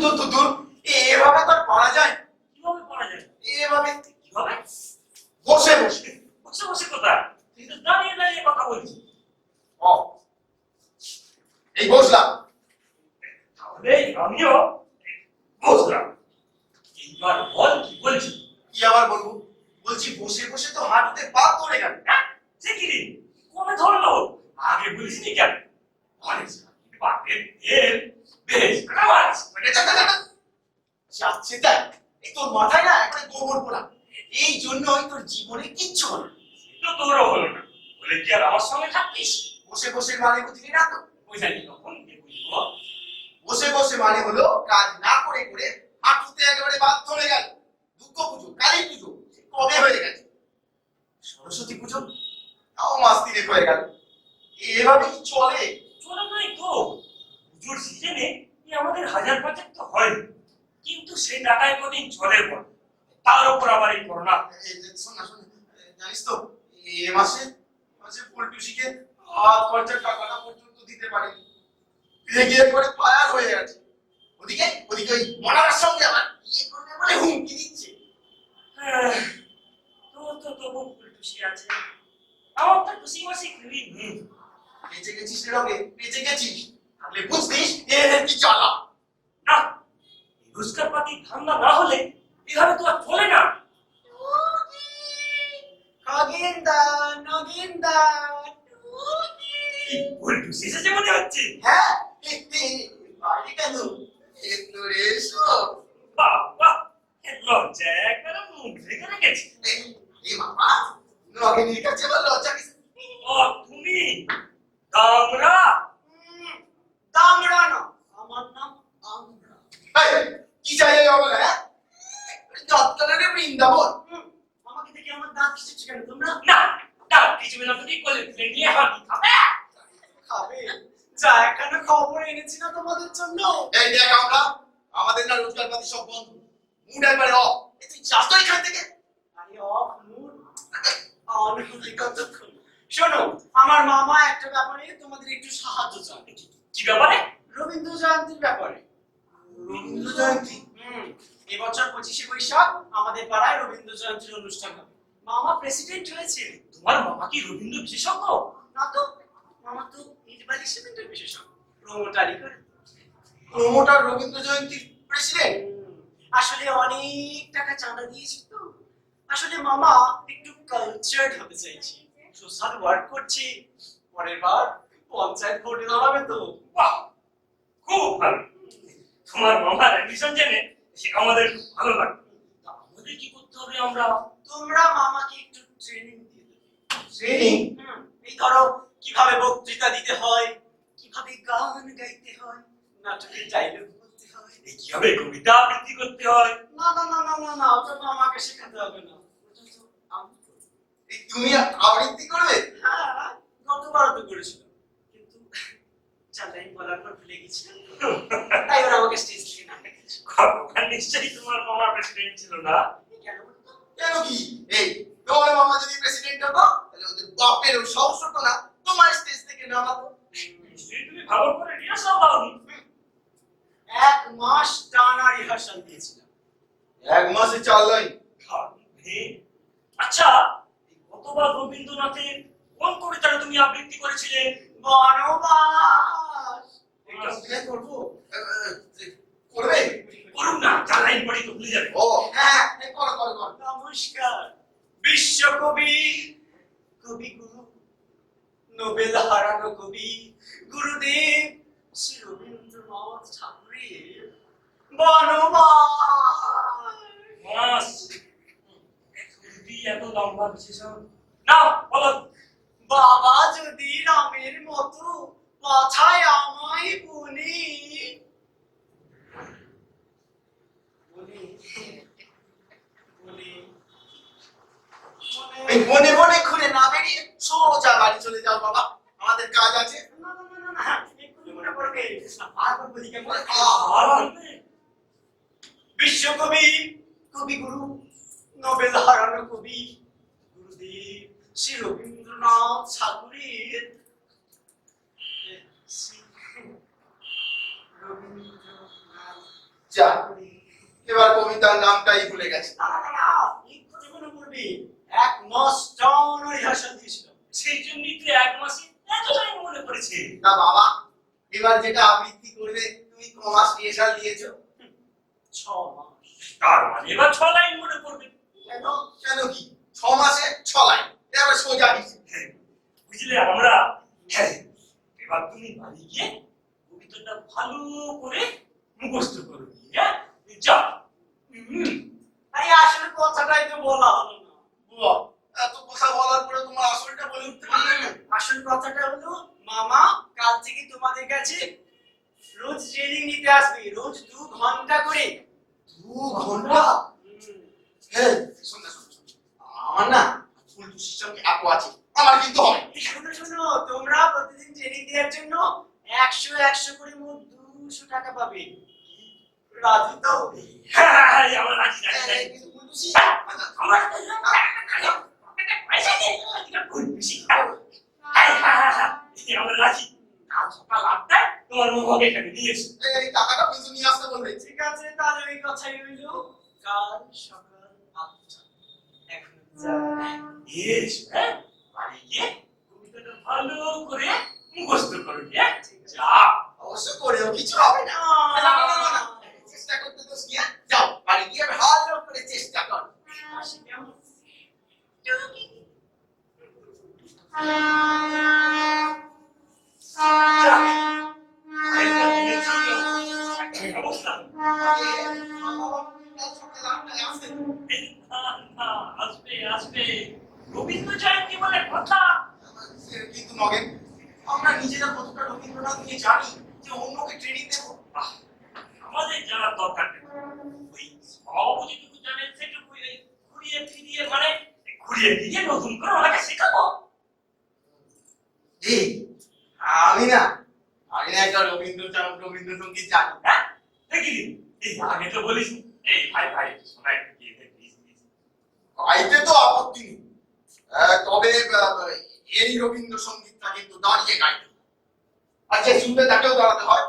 দূর দূর দূর, এভাবে তো আর পারা যায়? কিভাবে পড়া যায়? এভাবে কিভাবে? বসে বসে। বসে বসে কোথায়? তুই তো দাঁড়িয়ে দাঁড়িয়ে কথা বলছিস। ও, এই বসলাম। তাহলে আমিও বসলাম। এইবার বল কি বলছিস? কি আবার বলবো? বলছি বসে বসে তো হাঁটুতে পা ধরে গেল। হ্যাঁ? সে কি রে? কবে ধরলো? আগে বলিসনি কেন? অনেক বাপের তেল বেশ খাওয়াস। যাচ্ছে তাই, এই তোর মাথায় না একটা গোবর পোড়া। এই জন্যই তোর জীবনে কিচ্ছু হলো না। তো তোরও হলো না বলে কি আর আমার সঙ্গে থাকতিস? বসে বসে মানে বুঝলি না তো? ওই জানি তখন কে বুঝবো? বসে বসে মানে হলো কাজ না করে করে হাঁটুতে একেবারে বাদ ধরে গেল। দুর্গা পুজো, কালী পুজো কবে হয়ে গেছে, সরস্বতী পুজো তাও মাস তিনেক হয়ে গেল। এভাবে কি চলে? চলে নাই তো। পুজোর সিজনে আমাদের হাজার পাঁচেক তো হয়, কিন্তু সেই টাকায় কদিন চলে বল। তার উপর আবার এই করোনা। এই যে শোন না, শোন না, জানিস তো এ মাসে পল্টুসিকে হাত খরচার টাকাটা পর্যন্ত দিতে পারিনি। ফিরে গিয়ে করে ফায়ার হয়ে গেছে। ওদিকে ওদিকে ওই মনার সঙ্গে আবার ইয়ে করবে বলে হুমকি দিচ্ছে। তোর তো তবু খুশি আছে, আমার তো খুশি মাসি খুবই নেই। বেঁচে গেছিস রে রবে, বেঁচে গেছিস। তাহলে বুঝতিস এর কি জ্বালা। না, এই রোজগার পাতি ধান্দা না হলে এভাবে তো আর চলে না। নগিন্দা নগিন্দা এই বল্টু এসেছে মনে হচ্ছে। হ্যাঁ, বাইরে কেন? একটু এসো। বাবা, লজ্জা একবার মুখ ঢেকে রেখেছে। এই বাবা, নগিনীর কাছে বল লজ্জা কিসে? ও তুমি দামরা? দামড়া না, আমার নাম আমরা। এই, কি চাই এই অবলা? হ্যাঁ, যত্তরের বৃন্দাবন। আমাকে দেখে আমার দাঁত খিচুচ্ছে কেন তোমরা? না না, কিছু না তো কি করলে নিয়ে হাঁটি খাবে। খাবে যা, একখানা খবর এনেছি না তোমাদের জন্য। এই দেখ আমরা, আমাদের না রোজগার পাতি সব বন্ধ, মুড একবারে অফ। তুই যাস তো এখান থেকে। আরে অফ মুড অনুভূতি কতক্ষণ। শোনো, আমার মামা একটা ব্যাপারে তোমাদের একটু সাহায্য চান। কি ব্যাপারে? রবীন্দ্র জয়ন্তীর ব্যাপারে। রবীন্দ্র জয়ন্তী? এবছর 25শে বৈশাখ আমাদের পাড়ায় রবীন্দ্র জয়ন্তীর অনুষ্ঠান হবে। মামা প্রেসিডেন্ট হয়েছে। তোমার মামা কি রবীন্দ্র বিশেষজ্ঞ? না তো, মামা তো ইনভ্যালিসমেন্টের বিশেষজ্ঞ, প্রমোটারই করে। প্রমোটার রবীন্দ্র জয়ন্তীর প্রেসিডেন্ট? আসলে অনেক টাকা চাঁদা দিয়েছি তো। আসলে মামা একটু কালচার্ড হতে চাইছি, সোশ্যাল ওয়ার্ক করছি। পরের বার পঞ্চায়েত ভোটে দাঁড়াবে তো। বাহ, খুব ভালো। তোমার মামার অ্যাম্বিশন জেনে সে আমাদের খুব ভালো লাগে। তা আমাদের কি করতে হবে আমরা? তোমরা মামাকে একটু ট্রেনিং দিয়ে দেবে। ট্রেনিং? এই ধরো কিভাবে বক্তৃতা দিতে হয়, কিভাবে গান গাইতে হয়, নাটকের ডায়লগ বলতে হয়, কিভাবে কবিতা আবৃত্তি করতে হয়। না না না না না না, ওটা তো আমাকে শেখাতে হবে না, ওটা তো আমি করব। তুমি আবৃত্তি করবে? হ্যাঁ, গতবার তো করেছিলাম, কিন্তু চালাই বলার পর ভুলে গেছিলাম, তাই ওরা আমাকে স্টেজ থেকে না ডেকেছে। ওখানে নিশ্চয়ই তোমার মামা প্রেসিডেন্ট ছিল না? কেন বলতো? কেন কি? এই তোমার মামা যদি প্রেসিডেন্ট হতো তাহলে ওদের বাপের সাহস হতো না তোমার স্টেজ থেকে নামাতো। নিশ্চয়ই তুমি ভালো করে রিহার্সাল দাওনি। 1 মাস টানা রিহার্সাল দিয়েছিলাম। 1 মাসে 4 লাইন? আচ্ছা, গতবার রবীন্দ্রনাথের কোন কবিতাটা তুমি আবৃত্তি করেছিলে? বনবাস। এটা করব? করবে? করুন না, 4 লাইন পড়ি তো ভুলে যাবে। ও হ্যাঁ, করো করো করো। নমস্কার বিশ্বকবি, কবি গুরু, নোবেল হারানো কবি গুরুদেব শ্রী রবীন্দ্রনাথ ঠাকুরের বনবাস। তুমি এত লম্বা বিশেষণ না, বলো। বাবা যদি রামের মতো কথায় আমায় বলে বনে বনে ঘুরে না বেরিয়ে সোজা বাড়ি চলে যাও বাবা, আমাদের কাজ আছে। না না না না, এক্ষুনি মনে পড়বে, বারবার বলি কেন? বিশ্বকবি, কবিগুরু, নোবেল হারানো কবি গুরুদেব শ্রী রবীন্দ্রনাথ ঠাকুরের যা, এবার কবিতার নামটাই ভুলে গেছে। এক মাস টান রিহার্সাল দিয়েছিল। সেই জন্যই তো এক মাসে এত টাইম মনে পড়েছে। তা বাবা, এবার যেটা আবৃত্তি করবে তুমি কমাস রিহার্সাল দিয়েছো? 6 মাস। তার মানে এবার 6 লাইন মনে পড়বে। কেন? কেন কি 6 মাসে 6 লাইন? এবার সোজা দিছে। বুঝলে আমরা এবার তুমি বাড়ি গিয়ে কবিতাটা ভালো করে মুখস্থ করো। হ্যাঁ, যা। আরে আসলে কথাটাই তো বলা হলো না। বাহ, এত কথা বলার পরে তোমার আসলটা বলে উঠতে পারলে না? আসল কথাটা হলো, মামা কাল থেকে তোমাদের কাছে রোজ ট্রেনিং নিতে আসবে, রোজ 2 ঘন্টা করে। 2 ঘন্টা? হ্যাঁ, শোন না, শোন, শোন। আমার না ফুল টুসির সঙ্গে আপু আছে, আমার কিন্তু হবে। শোনো শোনো, তোমরা প্রতিদিন ট্রেনিং দেওয়ার জন্য 100 করে মোট 200 টাকা পাবে। রাজি তো? হ্যাঁ, আমরা রাজি রাজি। কিন্তু ফুল টুসি আমরা পয়সা দিয়ে এটা খুব বেশি। আমরা রাজি। কাল সকাল 8টায় তোমার মুখে এখানে নিয়ে এসো। এই টাকাটা কিন্তু নিয়ে আসতে বলবে। ঠিক আছে, তাহলে ওই কথাই রইল। কাল সকাল 8টা। এখন যাই। এস, হ্যাঁ, বাড়ি গিয়ে কবিতাটা ভালো করে মুখস্থ করো। হ্যাঁ, যা। অবশ্য করেও কিছু হবে না। না, না, না, না, চেষ্টা করতে তো গিয়া যাও, বাড়ি গিয়ে ভালো করে চেষ্টা কর। আসি কেমন? যা। একটা দিনের জন্য একটা ব্যবস্থা। না, আসবে আসবে, রবীন্দ্র জয়ন্তী বলে কথা। কিন্তু নগেন, আমরা নিজেরা কতটা রবীন্দ্রনাথ নিয়ে জানি যে অন্যকে ট্রেনিং দেবো? আমাদের জানার দরকার নেই। ওই সভাপতি যেটুকু জানেন সেটুকু ঘুরিয়ে ফিরিয়ে মানে ঘুরিয়ে ফিরিয়ে নতুন করে ওনাকে শেখাবো। জি, আমি না একটা রবীন্দ্রসঙ্গীত জানি। হ্যাঁ, দেখি এই আগে তো বলিস। এই ভাই ভাই শোনাই গিয়ে দে প্লিজ প্লিজ। গাইতে তো আপত্তি নেই, তবে এই রবীন্দ্রসঙ্গীতটা কিন্তু দাঁড়িয়ে গাইতে হয়। আর যে শুনবে তাকেও দাঁড়াতে হয়।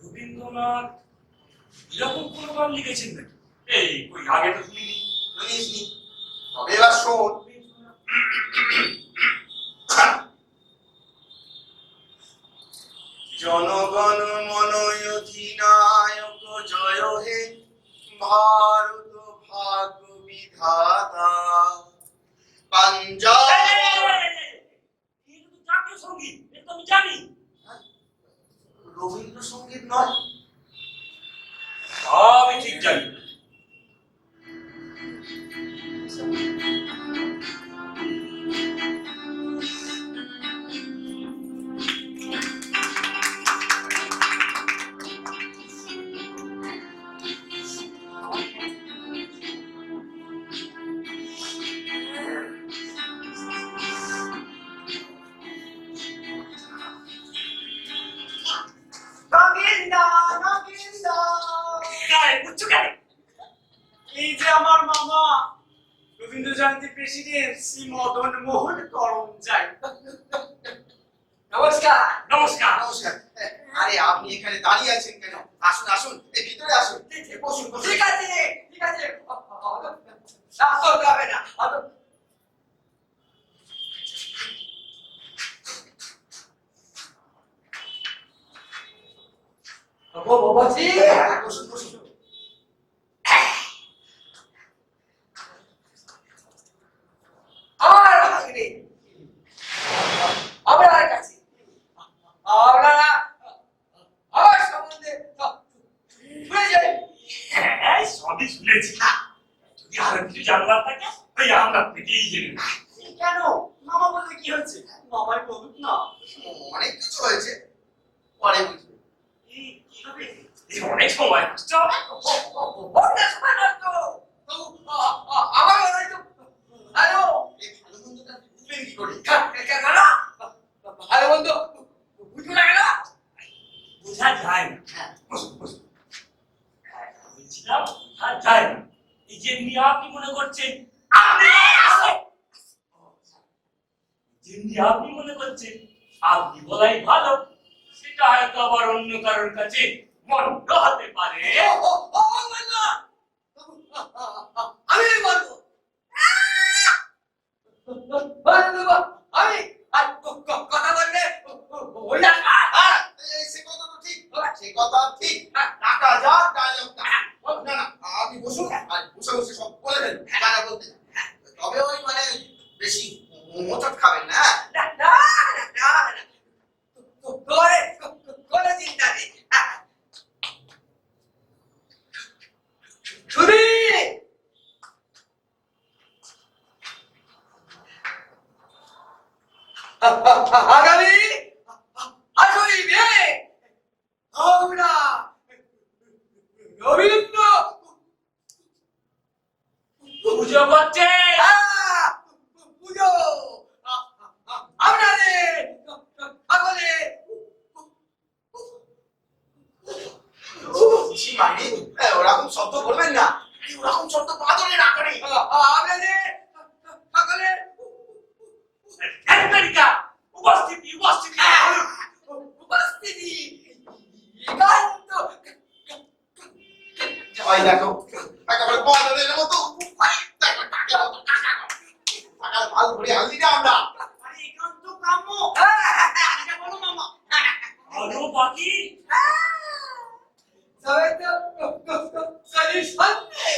রবীন্দ্রনাথ এরকম কোন গান লিখেছেন নাকি? এই ওই আগে তো শুনিনি। শুনিসনি? তবে এবার শোন। জনগণ মন অধিনায়ক জয় হে, ভারত ভাগ্য বিধাতা পাঞ্জাব। এই তো জাতীয় সঙ্গীত, এটা তো আমি জানি। রবীন্দ্রসঙ্গীত নয়? আমি ঠিক জানি। নগেন্দা, নগেন্দা। গায়ে বুঝছো কেন? এই যে আমার মামা রবীন্দ্র জয়ন্তী প্রেসিডেন্ট শ্রী মদন মোহন করমচাই। নমস্কার। নমস্কার। নমস্কার। আরে আপনি এখানে দাঁড়িয়ে আছেন কেন? আসুন আসুন, এই ভিতরে আসুন। বসুন বসুন। ঠিক আছে ঠিক আছে, আসতে হবে না। বাবাজি, বসুন বসুন। আমার ভাগ্নে আপনার কাছে আপনারা আমার সম্বন্ধে শুনে যাবেন। হ্যাঁ, সবই শুনেছি। যদি আরো কিছু জানবার থাকে ওই আমরা থেকেই জেনে নেব। কেন? মামা বললে কি হচ্ছে? মামাই বলুক না। অনেক কিছু হয়েছে, পরে বুঝবে। কিভাবে? এই অনেক সময় নষ্ট হবে। অনেক সময় নষ্ট। আমার মনে হয় তো হ্যালো, এই ভালো মন্দটা বুঝবেন কি করে? কেন ভালো বন্ধু বুঝবো না কেন? বোঝা যায় না। বসুন বসুন। বলছিলাম বোঝা যায় না। এই যে নিয়ে আপনি মনে করছেন আপনি যেমনি আপনি মনে করছেন আপনি বলাই ভালো, সেটা হয়তো আবার অন্য কারোর কাছে মন্দ হতে পারে। আমি বলবো আমি আর কথা বললে ওই না সে কথা তো ঠিক, সে কথা ঠিক। টাকা যাক, ডায়লগ না। না না, আপনি বসুন আর বসে বসে সব বলে দেন টাকা বলতে। তবে ওই মানে বেশি মোচট খাবেন না। কোনো চিন্তা নেই শুনি আগামী আসলে মেয়ে আমরা রবীন্দ্র পুজো করছে। পুজো আপনাদের সকলে জি মানে ওরকম শব্দ বলবেন না, ওরকম শব্দ বাদলে না করে। আপনাদের সকলে আমেরিকা উপস্থিতি উপস্থিতি। উপস্থিতি একান্ত ওই দেখো একেবারে বাদলের মতো দেখো টাকার মতো টাকা টাকার মাল ভরে আনলি না আমরা। আরে একান্ত কাম্য। এটা বলো মামা। আরো বাকি সবাই তো সরি সন্ধ্যে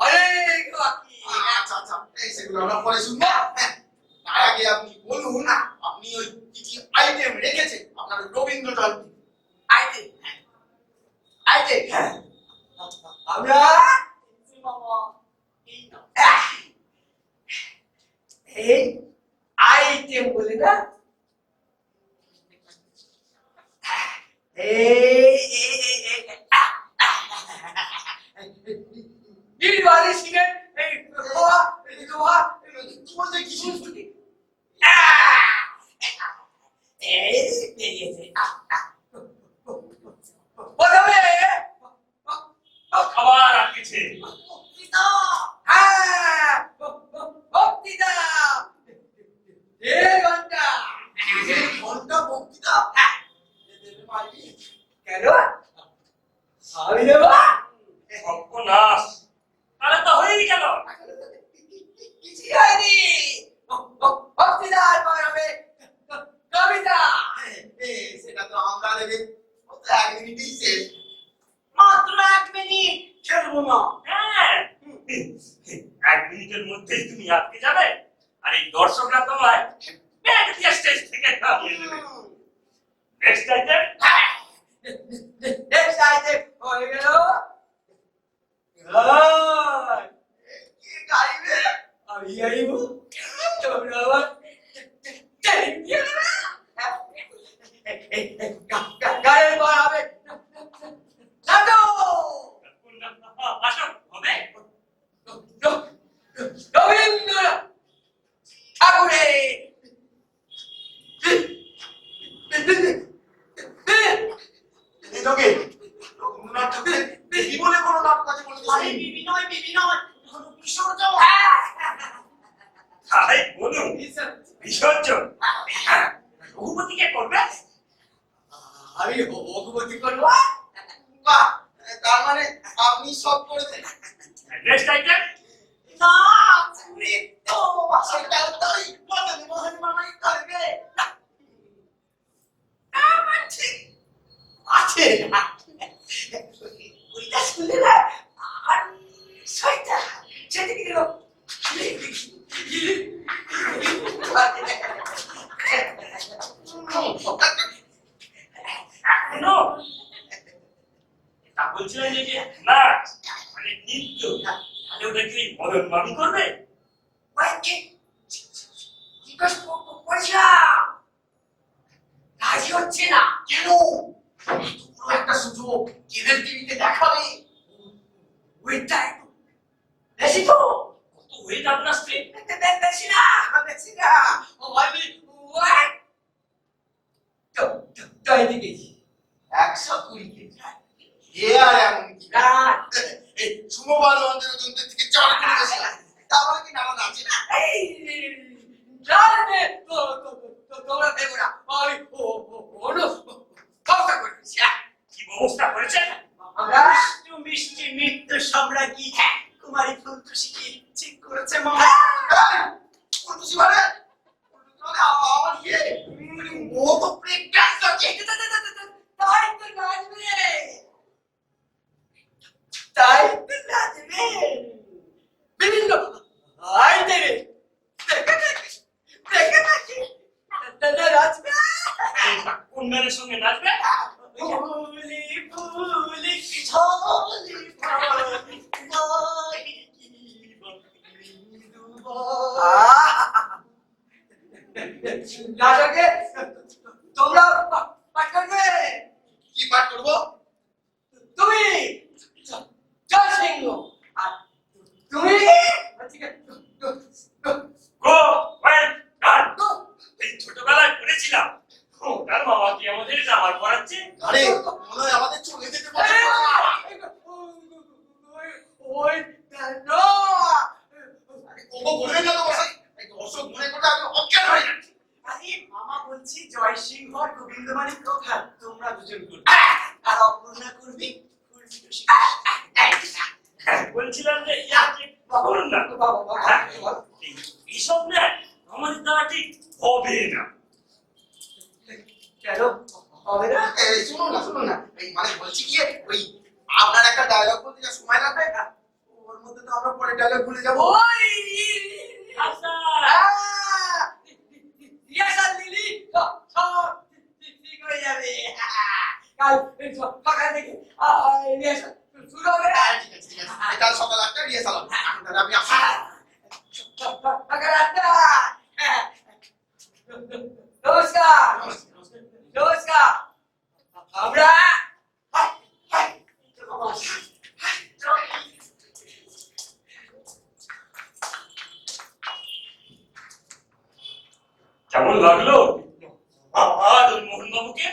অনেক বাকি আচ্ছা আচ্ছা, এই সেগুলো আমরা পরে শুনবো। তার আগে আপনি বলুন আপনি ওই কি কি আইটেম রেখেছেন আপনার রবীন্দ্র জয়ন্তী। আইটেম আইটেম আমরা মামা এই না। এই আইটেম বলি না নির্বাণী সিংহের এই খোয়া খোয়া কি বলতে কি শুনছি? প্রথমে খাবার আটকেছে। হ্যাঁ বক্তৃতা 1.5 ঘন্টা এই ঘন্টা বক্তৃতা দেবে মালিক। কেন আমি দেবো সর্বনাশ, তাহলে তো হয়েই গেল। কিছুই হয়নি বক্তৃতার পর হবে কবিতা সেটা তো আমরা দেবে, ও তো 1 মিনিটেই শেষ। মাত্র 1 মিনিট খেলবো না। হ্যাঁ, 1 মিনিটের মধ্যেই তুমি আটকে যাবে আর এই দর্শকরা তোমায় ব্যাগ দিয়ে স্টেজ থেকে নামিয়ে দেবে। নেক্সট আইটেম নেক্সট আইটেম হয়ে গেল কে গাইবে? আমি গাইব তোমরা আবার গানের পর হবে নাটক আসো হবে। রবীন্দ্র ঠাকুরের এই লোকে রবীন্দ্রনাথ ঠাকুরের কি বলে কোনো নাটক আছে বলে তো আরে শুনি। বিবি নয়, বিবি নয়। হলো বিসর্জন। তাই বলুন বিসর্জন। রঘুপতিকে করবে। আমি ভগবতী করবো বাহ, তার মানে আপনি সব করে দেন। নেক্সট আইটেম নাচ, নৃত্য, সেটাও তাই মদন মোহন মামাই করবে। ঠিক আছে ওইটা শুনলে না আর ছয়টা সেদিকে গেল এখনো তা বলছিলেন যে নাচ মানে নৃত্য, তাহলে ওটা কি মদন মামি করবে? জিজ্ঞেস করেছিলাম রাজি হচ্ছে না কেন? পুরো একটা সুযোগ কেবল টিভিতে দেখাবে। ওইটা একটু বেশি তো কত ওয়েট আপনার স্ত্রী? বেশি না বেশি না only one তো এদিকে 120 কেজি। এ আর এমন কি? না এই সুমবাল অঞ্চলের থেকে 4 গুণ বেশি। তাহলে কি নানা নাচে না? এই জানবে তোমরা দেবো না আমি কথা করেছি কি সমস্যা করেছে? আমরা মিষ্টি মিষ্টি মৃত্যু সম্রাজ্ঞী কুমারী ফুলটুসিকে ঠিক করেছে মামা। ফুলটুসি মানে আমার ইয়ে ও তো প্রেগন্যান্ট আছে। তাই তো নাচবে, তাই তো নাচবে, বিভিন্ন আই দেবে, দেখে নাকি নাচবে। কোন গানের সঙ্গে নাচবে? ফুলি ফুলি ঝলি ফুলি নয় কি নাচকে তোমরা পাঠ করবে, কি পাঠ করবো? তুমি জয় সিংহ আর তুমি গো ওয়েল ডান। এই ছোটবেলায় পড়েছিলাম তার মামা কি আমাদের জামার পরাচ্ছে? আরে মনে হয় আমাদের চলে যেতে পারে। ওই ও বলবেন না তো মশাই, এই দর্শক মনে করলে আমি অজ্ঞান হয়ে যাচ্ছি। আরে মামা বলছি জয় সিংহ আর গোবিন্দ মানিক কথা তোমরা দুজন করবে আর অপূর্ণা করবি ফুলটুসি। বলছিলাম যে ইয়াকে করুন না। এইসব না আমাদের দ্বারা ঠিক হবে না। কেন হবে না? এই শুনুন না এই মানে বলছি কি ওই আপনার একটা ডায়লগ বলতে যা সময় লাগবে না ওর মধ্যে তো আমরা পরে ডায়লগ ভুলে যাবো। ওই আচ্ছা রিহার্সাল দিলি সব ঠিক হয়ে যাবে। কাল সকাল থেকে রিহার্সাল শুরু হবে। ঠিক আছে কাল সকাল 8টা রিহার্সাল হবে। এখন তাহলে আমি আসি। সকাল 8টা। নমস্কার নমস্কার। আমরা কেমন লাগলো আদর মোহন বাবুকে?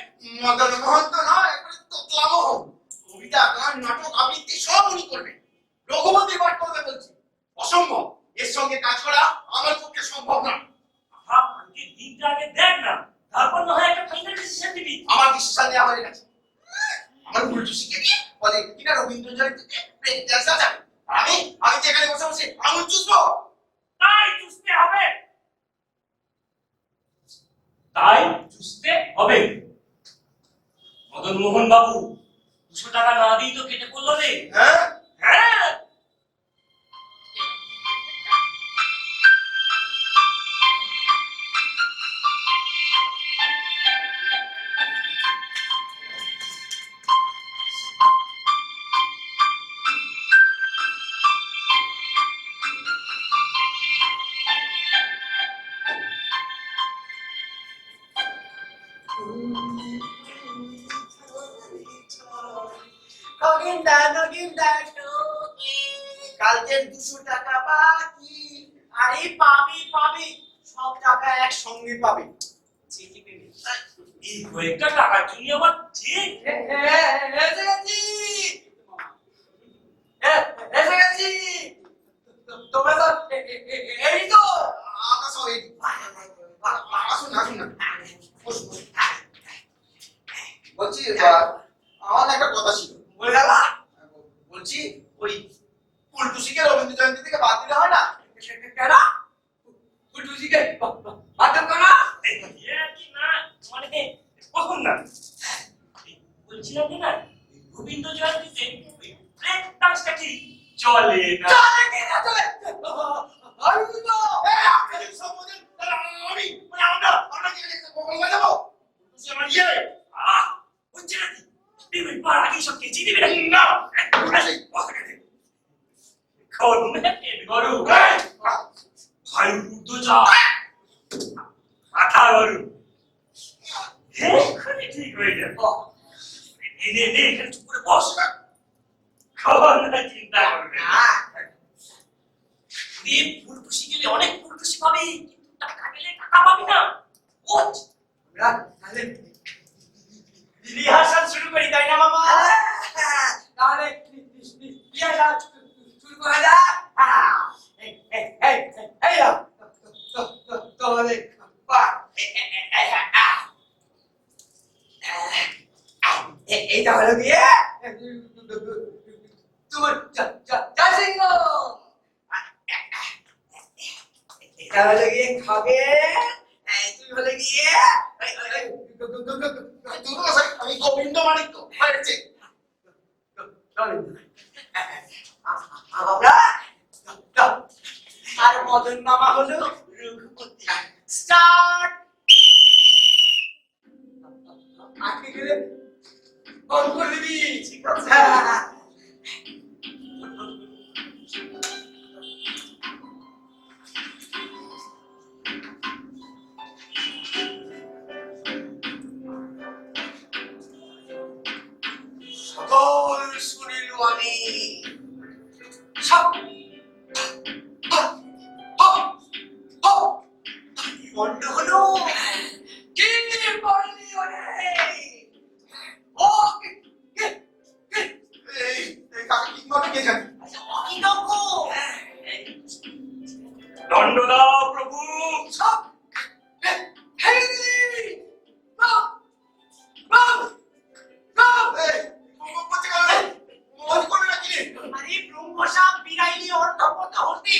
মদন মোহন তো নয়, একবারে তোতলা মোহন। কবিতা গান নাটক আবৃত্তি সব উনি করবেন, রঘুপতি পাঠ করবে বলছি। অসম্ভব, এর সঙ্গে কাজ করা আমার পক্ষে সম্ভব না। আজকে দিনটা আগে দেখ না, তারপর না হয় একটা ফাইনাল ডিসিশন দিবি। আমার ডিসিশন নেওয়া হয়ে গেছে। আমার ফুলটুসিকে দিয়ে বলে কিনা রবীন্দ্র জয়ন্তীতে ব্রেক ড্যান্স আছে। আমি যে এখানে বসে বসে আঙুল চুষবো। তাই চুষতে হবে, তাই চুষতে হবে। মদন মোহন বাবু 200 টাকা না দিই তো কেটে পড়লো রে। হ্যাঁ হ্যাঁ নগিন্দা নগিন্দা কালকের 200 টাকা বাকি। আরে পাবি পাবি সব টাকা একসঙ্গে পাবি। চিঠি পেবি। এই কয়েকটা টাকার জন্য আবার ঠিক এসে গেছি এসে গেছি। তোমরা তো এই তো আমরা সব এই আসুন না বসুন। বলছি আমার একটা কথা ছিল। বলে গেল। বলছি ওই ফুলটুসিকে রবীন্দ্র জয়ন্তী থেকে বাদ দিলে হয় না? কেন ফুটুসিকে বাধ্য করা? কি না মানে কখন না বলছিলাম যে না রবীন্দ্র জয়ন্তীতে ওই ব্রেক ডান্সটা কি চলে না? চলে কি না চলে? আমি তো আপনি যদি সব বোঝেন তাহলে আমি মানে আমরা কি কখন হয়ে যাবো? ফুলটুসি আমার ইয়ে হচ্ছে নাকি তুই পার আগে সব কেচি দিবি না গরু ভাই উঠতো যা মাথা গরু ঠিক হয়ে যাবে। এখানে চুপ করে বস, খাবার না চিন্তা করবে না। ফুলটুসি গেলে অনেক ফুলটুসি পাবি, কিন্তু টাকা গেলে টাকা পাবি না। তাহলে রিহার্সাল শুরু করি তাই না মামা? তাহলে রিহার্সাল শুরু করা যাক। এই তোমাদের এই তাহলে হলো গিয়ে তোমার জাসিঙ্গ এটা হলো গিয়ে খাবে তুমি হলে গিয়ে আমি গোবিন্দ মানিক্য হয়েছে আমরা আর মদন মামা হলো রঘুপতি। স্টার্ট। আজকে গেলে ফোন করে দিবি ঠিক আছে। সকল শুনিল আমি সব মন্ড হলো কি বললি ওরে ও কি করে কে জানি অকিতজ্ঞ। দণ্ড দাও প্রভু। সব হেই বাপ বাপ বাপ আরে ব্রহ্মশা বিরাইলি অর্ধপত হতে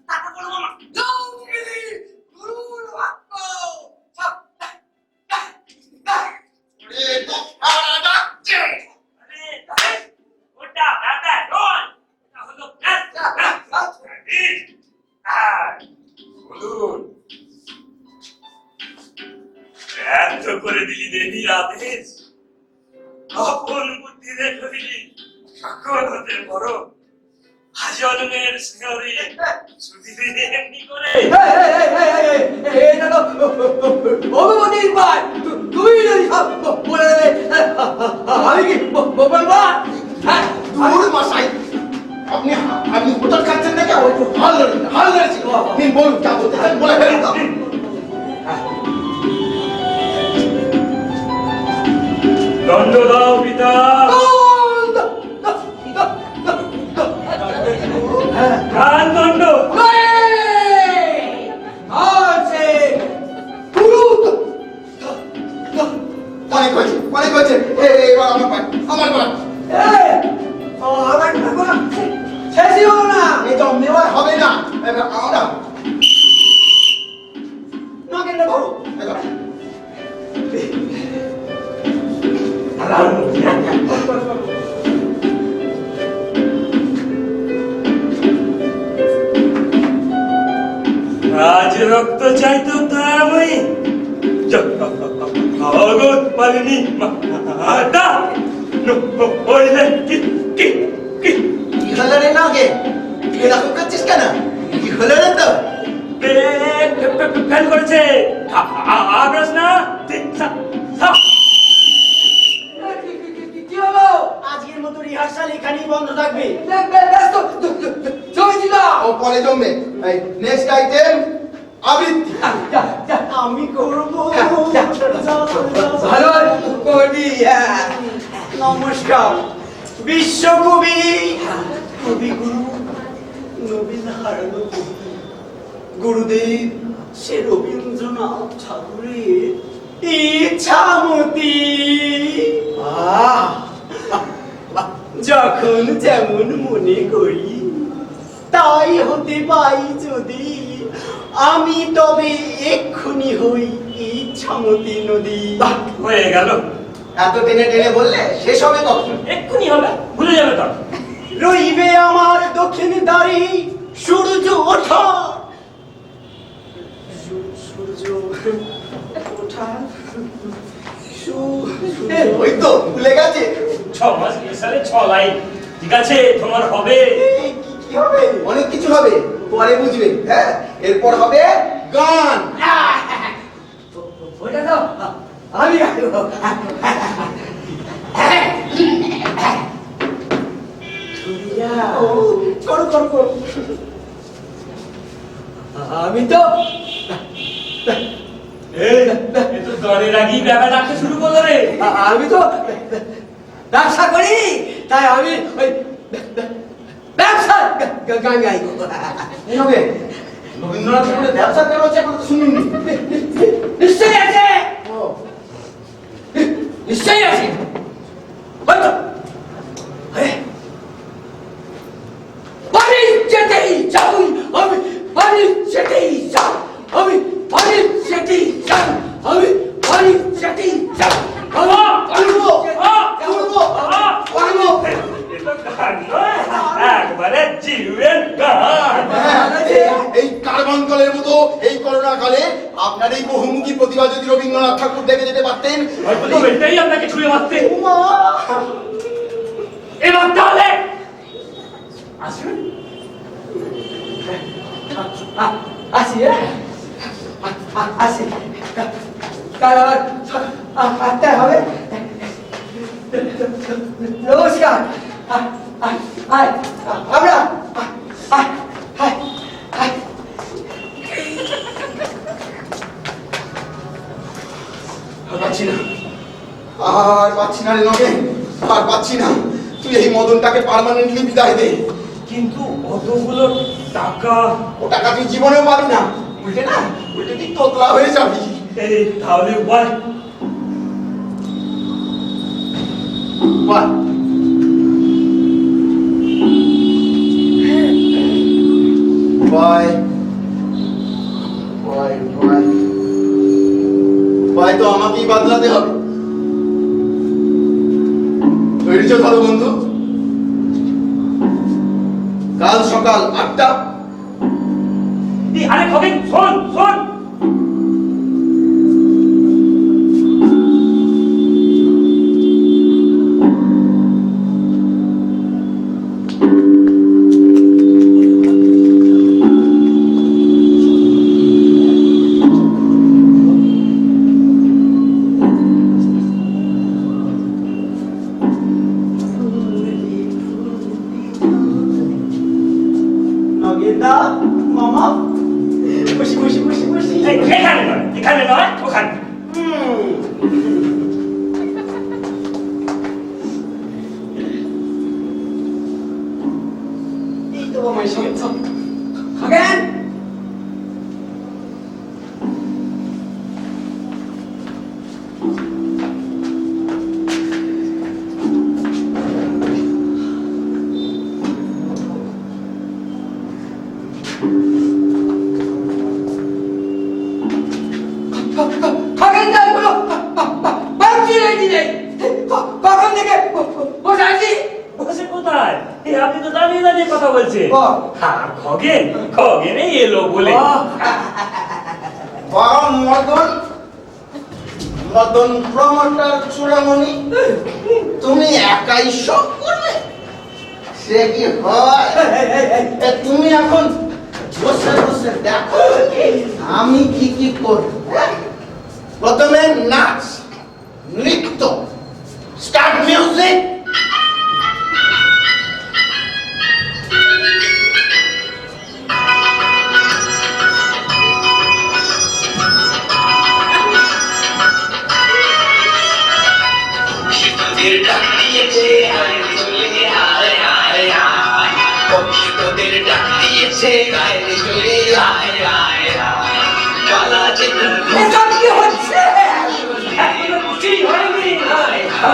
তাকে বলবো না। জঙ্গলি গুরুর বাক্য সব আরে ওটা দাদা নয়, ওটা হলো বলুন, ব্যর্থ করে দিলি দেবীর আদেশ, আপন বুদ্ধি রেখে দিলি সকল হতে বড় আজন্মের শিহরে সুধীরে এমনি করে। এটা তো ভগবতীর পায় তুই যদি সব বলে দেবে আমি কি বলবো দূর মশাই আপনি আপনি হোটেল খাচ্ছেন নাকি হাল ধরেছি আপনি বলুন যা বলতে চান বলে ফেলুন তো দণ্ড দাও পিতা। কার দণ্ড? অনেক হয়েছে এবার আমার পায় আমার পায় এই তো নেওয়া হবে না এবার আমরা এবার আজ রক্ত চাইতো তা আমি জগৎ পালিনি মাতা হইলে কি কি কি কি হলো রে নাগে এরকম করছিস কেন কি হলো রে তো ফেল করেছে আবরাস না আজকের মতো রিহার্সাল এখানেই বন্ধ থাকবে। ও পরে জমবে এই নেক্সট আইটেম আবৃত্তি আমি করবো। ভালো করবি নমস্কার বিশ্বকবি কবিগুরু নবীনহারণ গুরুদেব সে রবীন্দ্রনাথ ঠাকুরের ইচ্ছামতি। যখন যেমন মনে করি তাই হতে পাই যদি আমি তবে এক্ষুনি হই ইচ্ছামতি নদী। হয়ে গেল, এত টেনে টেনে বললে শেষ হবে কখন এক্ষুনি হবে, ভুলে যাবে তো। রইবে আমার দক্ষিণ দ্বারে সূর্য ওঠা সূর্য ওঠা ওই তো ভুলে গেছে 6 মাস সালে 6 লাইন, ঠিক আছে তোমার হবে। কি হবে অনেক কিছু হবে পরে বুঝবে হ্যাঁ এরপর হবে গান ওটা তো আমি করো করো করো। আমি তো এই তো গানের আগেই ব্যাপার রাখতে শুরু করলো রে। আমি তো ব্যবসা করি তাই আমি ওই ব্যবসা গান গাই এই হবে রবীন্দ্রনাথ ঠাকুরের ব্যবসা কেন হচ্ছে এখন তো শুনুননি নিশ্চয়ই আছে ও নিশ্চয়ই আছে ওই গো। এ তো গান নয়, একবারে জিউয়ের গান। এই কার্বন কালের মতো এই করোনা কালে আপনার এই বহুমুখী প্রতিভা যদি রবীন্দ্রনাথ ঠাকুর দেখে যেতে পারতেন হয়তো তো এটাই আপনাকে ছুঁয়ে মারতে। এবার তাহলে আসুন। আসি আসি কাল আবার আসতে হবে। নমস্কার। আমরা পাচ্ছি না, আর পাচ্ছি না রে নগেন, আর পাচ্ছি না। তুই এই মদনটাকে পার্মানেন্টলি বিদায় দে। কিন্তু অতগুলো টাকা, ও টাকা তুই জীবনেও পাবি না, উল্টে তুই তোতলা হয়ে যাবি। এই তাহলে উপায়? বাহ, উপায় তো আমাকেই বাদলাতে হবে। তৈরি তো ভালো বন্ধু? কাল সকাল 8টা। আরে খগেন শোন শোন, নগেনদা, মামা, বসি বসি বসি বসি। এখানে নয় ওখানে। এই তো মামার সঙ্গে খগেন খগেন যাই বলো বাড়ি রেডি নেই। কখন থেকে বসে আছি। বসে কোথায়? আপনি তো দাঁড়িয়ে দাঁড়িয়ে কথা বলছেন। হ্যাঁ খগেন এলো বলে। মদন প্রমোটার চূড়ামণি, তুমি একাই সব করবে? সে কি হয়? তুমি এখন বসে বসে দেখো আমি কি করব। প্রথমে নাচ, নৃত্য, স্টার্ট মিউজিক। এসব কি হচ্ছে? এখনো কিছুই হয়নি।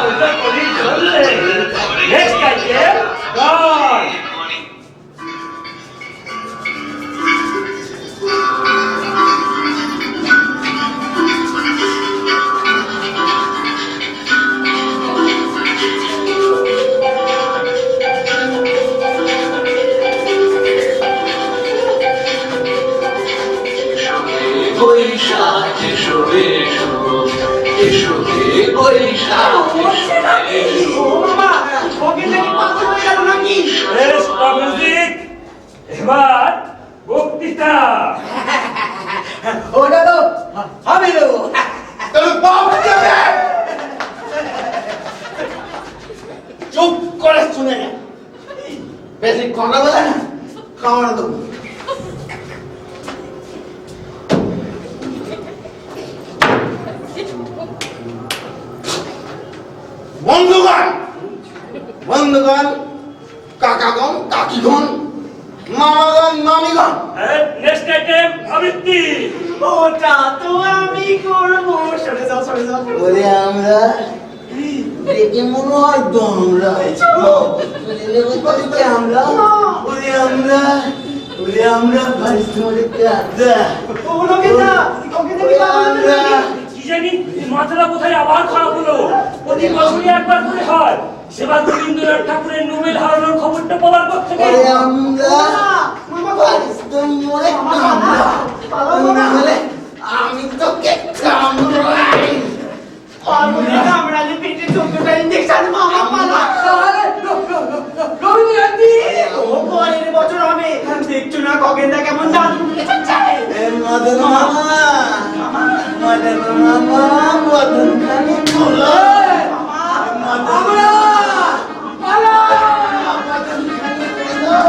ওটা করেই চললে। Next item, গান। বৈশাখ এসো এসো এসো হে বৈশাখ হচ্ছে নাকি? ও মামা, খগেন নাকি পাগল হয়ে গেল নাকি? Stop music. এবার বক্তৃতা। ওটা তো হবে না। তুমি বাপ যাবে, চুপ করে শুনে নে। বেশি কথা বলে না, খাওয়ানো দেবো। বন্ধুগণ, কাকাগণ, কাকিগণ, মামাগণ, মামিগণ, Next item, আবৃত্তি। ওটা তো আমি করবো। সরে যাও সরে যাও। বলে আমরা দেখে মনে হয় তো আমরা আমরা ও নগেনদা, খগেনদা কি পাগল হলো নাকি? কি জানি মাথাটা কোথায় আবার খারাপ হলো। প্রতি বছরই একবার করে হয়। সেবা রবীন্দ্রনাথ ঠাকুরের নোবেল হারানোর খবরটা পাওয়ার পর থেকে আরে আমরা পারিস তো মরে কামড়া বলে আমি তোকে কামড়াই কামড়ালে পেটে 14টা ইঞ্জেকশন মামা পালা। রবীন্দ্রনাথজি ও পরের বছর হবে। দেখছো না খগেনদা কেমন জাদু খেলেছে? মদন মামা মদন মামা মদন খানি তোলা আমরা পালা মদন খানি তোলা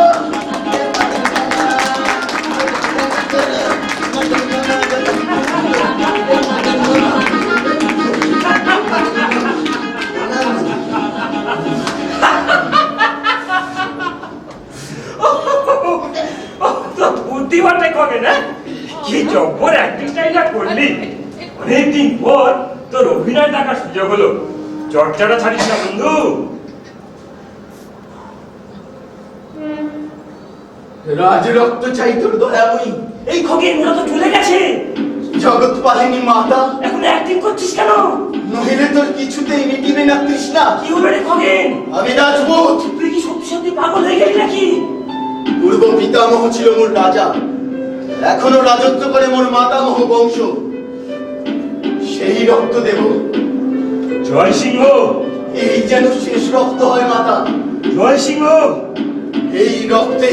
বুদ্ধিমানটা কবে না কি জব্বর অ্যাক্টিং স্টাইলটা করলি অনেকদিন পর তোর অভিনয় দেখার সুযোগ হলো চর্চাটা ছাড়িস না বন্ধু রাজ রক্ত চাই তোর দয়াময়ী এই খগেন ওরা তো চলে গেছে জগৎ পালিনী মাতা এখন অ্যাক্টিং করছিস কেন নহিলে তোর কিছুতেই মিটিবে না তৃষ্ণা কি হলো রে খগেন আমি রাজপুত তুই কি সত্যি সত্যি পাগল হয়ে গেলি নাকি পূর্ব পিতামহ ছিল মোর রাজা এখনো রাজত্ব করে মোর মাতামহ বংশ সেই রক্ত দেব জয় সিংহ এই যেন শেষ রক্ত হয় মাতা জয় সিংহ এই রক্তে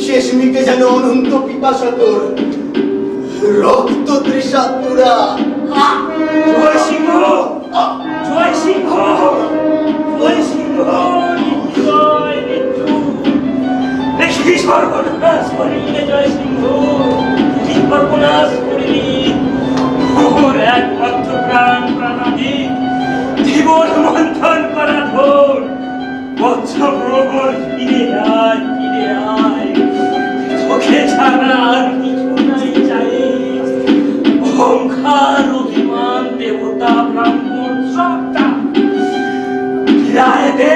শেষ মিটে যেন অনন্ত পিপাসা তোর রক্ত তৃষাতুরা জয় সিংহ জয় সিংহ জয় সিংহ জয় মৃত্যু দেখি সর্বনাশ করিলে জয় সিংহ কি সর্বনাশ করিলি ওর একমাত্র প্রাণ প্রাণাদি জীবন মন্থন করা ধর বৎস প্রবর ফিরে আয় তোকে ছাড়া আর কিছু নাই চাই অহংকার অভিমান দেবতা ব্রাহ্মণ সবটা ফিরায় দে